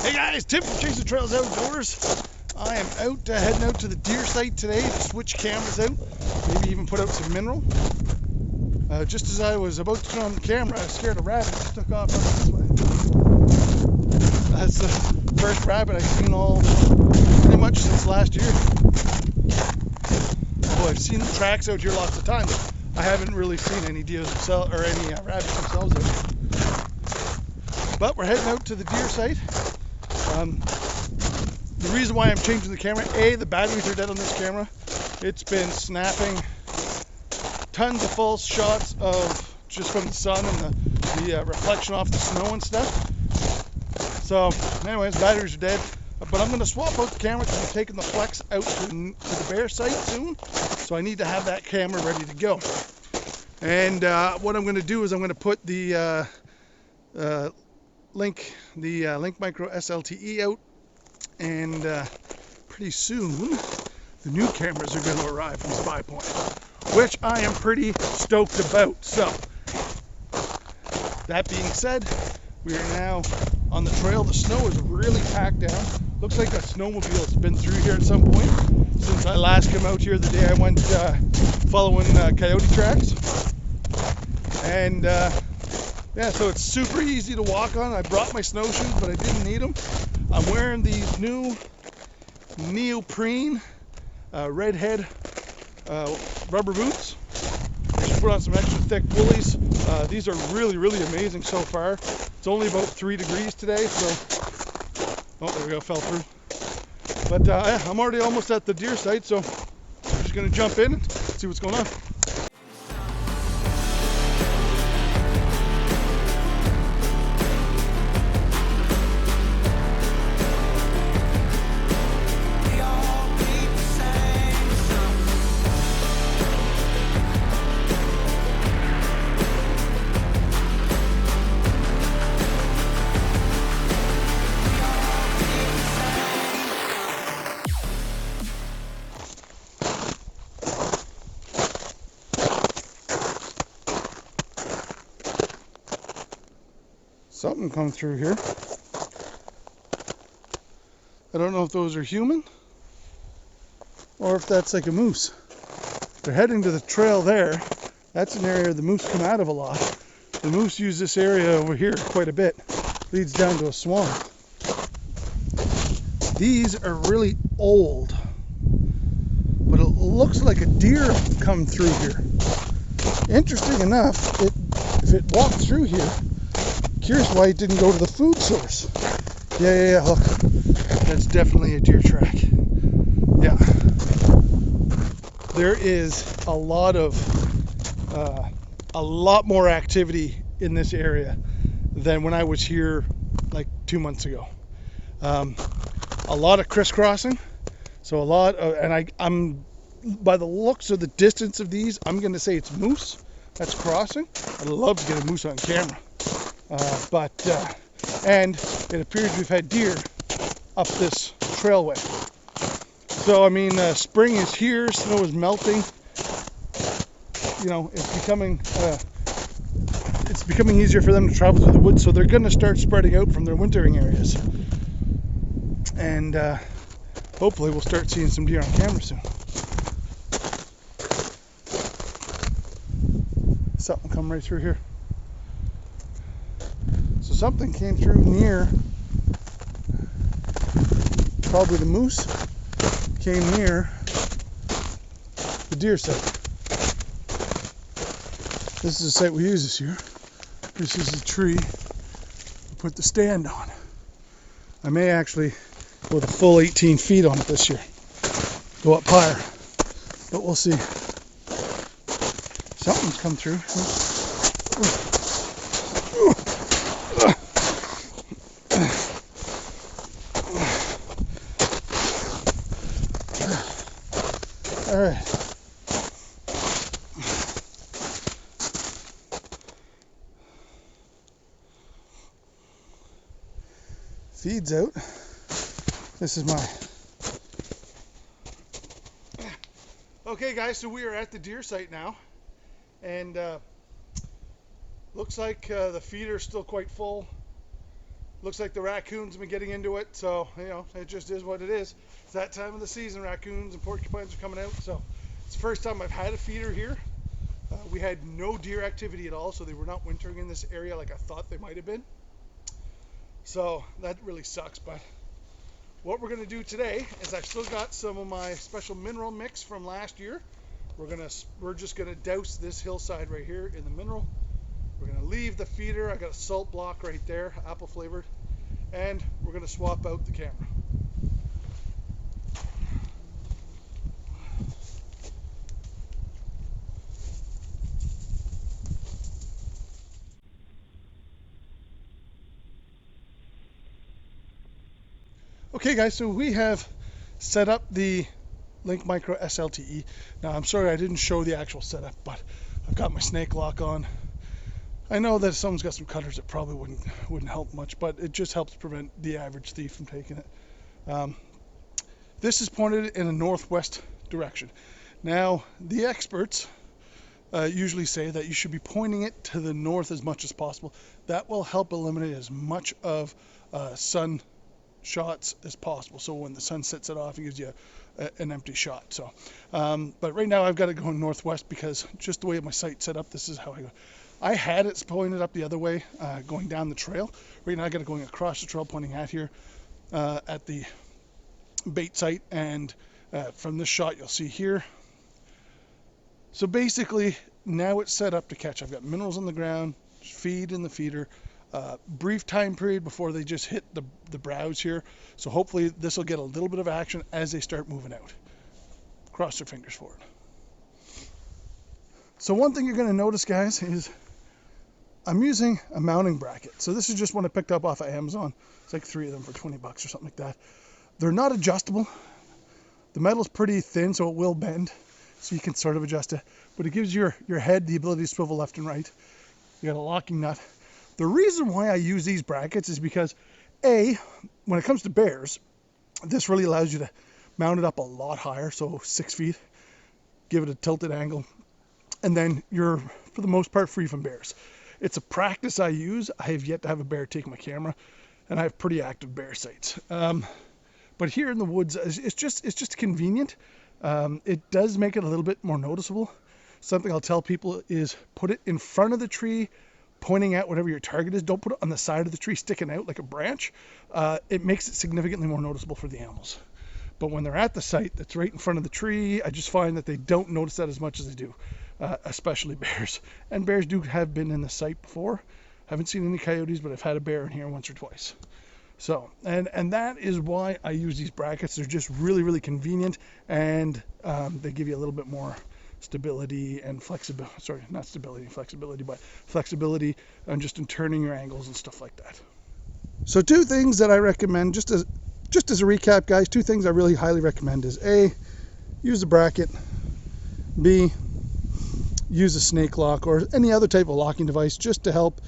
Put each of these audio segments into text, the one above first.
Hey guys, Tim from Chasin Trails Outdoors. I am heading out to the deer site today to switch cameras out, maybe even put out some mineral. Just as I was about to turn on the camera, I scared a rabbit that took off running this way. That's the first rabbit I've seen pretty much since last year. Although I've seen tracks out here lots of times, I haven't really seen any deer themselves or any rabbits themselves out. But we're heading out to the deer site. The reason why I'm changing the camera, the batteries are dead on this camera. It's been snapping tons of false shots of just from the sun and the reflection off the snow and stuff. So anyways, batteries are dead. But I'm going to swap out the camera because I'm taking the Flex out to the bear site soon. So I need to have that camera ready to go. And what I'm going to do is I'm going to put the Link Micro S LTE out, and pretty soon the new cameras are going to arrive from Spy Point, which I am pretty stoked about. So that being said, we are now on the trail. The snow is really packed down. Looks like a snowmobile has been through here at some point since I last came out here the day I went following coyote tracks. And yeah, so it's super easy to walk on. I brought my snowshoes, but I didn't need them. I'm wearing these new neoprene redhead rubber boots. I should put on some extra thick woolies. These are really, really amazing so far. It's only about 3 degrees today, so oh, there we go, fell through. But I'm already almost at the deer site, so I'm just gonna jump in and see what's going on. Something come through here. I don't know if those are human or if that's like a moose. They're heading to the trail there. That's an area the moose come out of a lot. The moose use this area over here quite a bit. Leads down to a swamp. These are really old, but it looks like a deer come through here. Interesting enough, if it walked through here, curious why it didn't go to the food source. Yeah, look. That's definitely a deer track. Yeah. There is a lot more activity in this area than when I was here like 2 months ago. A lot of crisscrossing. So a lot of, and I'm by the looks of the distance of these, I'm going to say it's moose that's crossing. I'd love to get a moose on camera. And it appears we've had deer up this trailway. So I mean, spring is here, snow is melting. You know, it's becoming easier for them to travel through the woods, so they're going to start spreading out from their wintering areas. And hopefully we'll start seeing some deer on camera soon. Something come right through here. So something came through near, probably the moose, came near the deer site. This is the site we use this year. This is the tree we put the stand on. I may actually go the full 18 feet on it this year. Go up higher, but we'll see. Something's come through. All right. Feed's out. This is mine. Okay guys, so we are at the deer site now, and looks like the feeder's still quite full. Looks like the raccoons have been getting into it, so you know, it just is what it is. It's that time of the season. Raccoons and porcupines are coming out, so it's the first time I've had a feeder here. We had no deer activity at all, so they were not wintering in this area like I thought they might have been. So that really sucks, but what we're going to do today is I've still got some of my special mineral mix from last year. We're just going to douse this hillside right here in the mineral. We're going to leave the feeder. I got a salt block right there, apple flavored, and we're going to swap out the camera. Okay guys, so we have set up the Link Micro S LTE. Now I'm sorry I didn't show the actual setup, but I've got my snake lock on. I know that if someone's got some cutters, it probably wouldn't help much, but it just helps prevent the average thief from taking it. This is pointed in a northwest direction. Now the experts usually say that you should be pointing it to the north as much as possible. That will help eliminate as much of sun shots as possible, so when the sun sets it off, it gives you an empty shot. So but right now I've got it going northwest because just the way my sight's set up, this is how I go. I had it pointed up the other way, going down the trail. Right now I got it going across the trail, pointing at here at the bait site, and from this shot you'll see here. So basically now it's set up to catch. I've got minerals on the ground, feed in the feeder, brief time period before they just hit the browse here. So hopefully this will get a little bit of action as they start moving out. Cross their fingers for it. So one thing you're going to notice, guys, is I'm using a mounting bracket. So this is just one I picked up off of Amazon. It's like 3 of them for 20 bucks or something like that. They're not adjustable. The metal's pretty thin, so it will bend, so you can sort of adjust it. But it gives your head the ability to swivel left and right. You got a locking nut. The reason why I use these brackets is because, A, when it comes to bears, this really allows you to mount it up a lot higher, so 6 feet, give it a tilted angle, and then you're, for the most part, free from bears. It's a practice I use. I have yet to have a bear take my camera, and I have pretty active bear sights. But here in the woods, it's just convenient. It does make it a little bit more noticeable. Something I'll tell people is put it in front of the tree, pointing at whatever your target is. Don't put it on the side of the tree sticking out like a branch. It makes it significantly more noticeable for the animals. But when they're at the site that's right in front of the tree, I just find that they don't notice that as much as they do, especially bears. And bears have been in the site before. Haven't seen any coyotes, but I've had a bear in here once or twice. So, and that is why I use these brackets. They're just really, really convenient, and they give you a little bit more stability and flexibility. Sorry, not stability and flexibility, but flexibility and just in turning your angles and stuff like that. So 2 things that I recommend, just as a recap, guys, 2 things I really highly recommend is A, use the bracket, B, use a snake lock or any other type of locking device just to help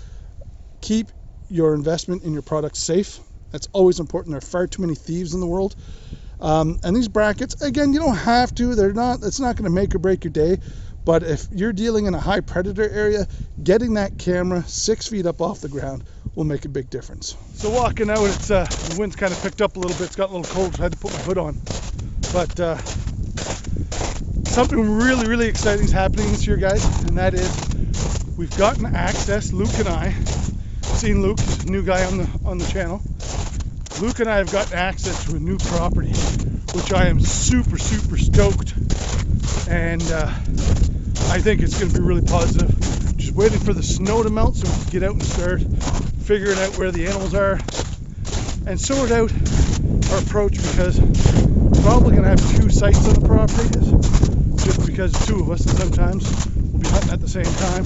keep your investment in your product safe. That's always important. There are far too many thieves in the world. And these brackets, again, you don't have to. It's not going to make or break your day. But if you're dealing in a high predator area, getting that camera 6 feet up off the ground will make a big difference. So walking out, the wind's kind of picked up a little bit. It's got a little cold, so I had to put my hood on. But something really, really exciting is happening this year, guys, and that is we've gotten access. Luke and I, seen Luke, new guy on the channel. Luke and I have gotten access to a new property, which I am super, super stoked, and I think it's going to be really positive. Just waiting for the snow to melt so we can get out and start figuring out where the animals are and sort out our approach, because we're probably going to have 2 sites on the property just because the 2 of us, and sometimes we'll be hunting at the same time,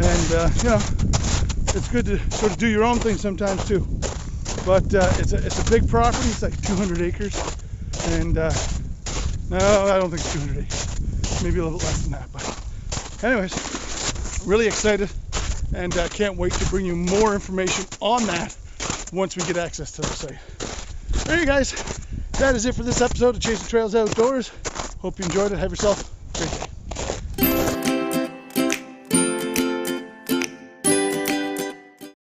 and you know, it's good to sort of do your own thing sometimes too. But it's a big property. It's like 200 acres, and no, I don't think it's 200 acres, maybe a little less than that. But anyways, really excited, and can't wait to bring you more information on that once we get access to the site. There you guys, that is it for this episode of Chasing Trails Outdoors. Hope you enjoyed it. Have yourself